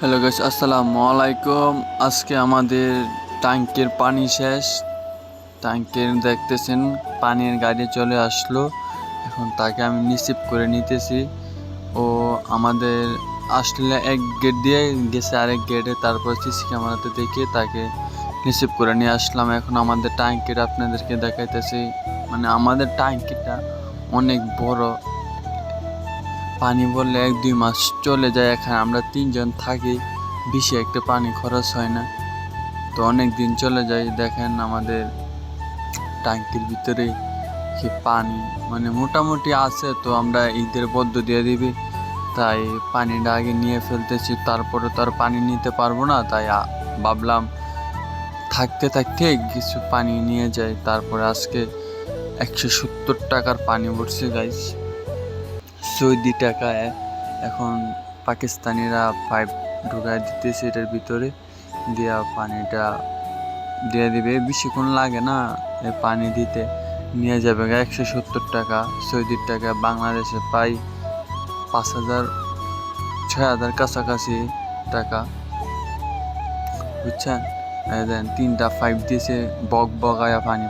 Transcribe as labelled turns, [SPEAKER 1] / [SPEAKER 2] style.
[SPEAKER 1] Hello guys, আসসালামু আলাইকুম। আজকে আমাদের ট্যাঙ্কের পানি শেষ। ট্যাঙ্কের দেখতেছেন পানির গাড়ি চলে আসলো। এখন তাকে আমি রিসিভ করে নিতেছি। ও আমাদের আসলে এক গেট দিয়ে গেছে আরেক গেটে, তারপর সিসি ক্যামেরাতে দেখে তাকে রিসিভ করে নিয়ে আসলাম। এখন আমাদের ট্যাঙ্কিটা আপনাদেরকে দেখাইতেছি। মানে আমাদের ট্যাঙ্কিটা অনেক বড়। পানি বললে 1-2 মাস চলে যায়। এখানে আমরা 3 জন থাকি, বেশি একটা পানি খরচ হয় না, তো অনেক দিন চলে যায়। দেখেন আমাদের ট্যাঙ্কির ভিতরে কি পানি, মানে মোটামুটি আছে। তো আমরা ঈদের বদ্ধ দিয়ে দিবি, তাই পানিটা আগে নিয়ে ফেলতেছি, তারপরে তো আর পানি নিতে পারবো না। তাই ভাবলাম থাকতে থাকতে কিছু পানি নিয়ে যাই। তারপরে আজকে 170 টাকার পানি ভরছি গাইস, সৌদি টাকায়। এখন পাকিস্তানিরা পাইপ ঢুকায় দিতেছে এটার ভিতরে, দিয়া পানিটা দিয়ে দিবে। বেশিক্ষণ লাগে না পানি দিতে, নিয়ে যাবে 170 টাকা। সৌদির টাকা বাংলাদেশে পাই 5,000-6,000 কাছাকাছি টাকা, বুঝছেন। দেন 3টা পাইপ দিয়েছে, বক বগায়া পানি।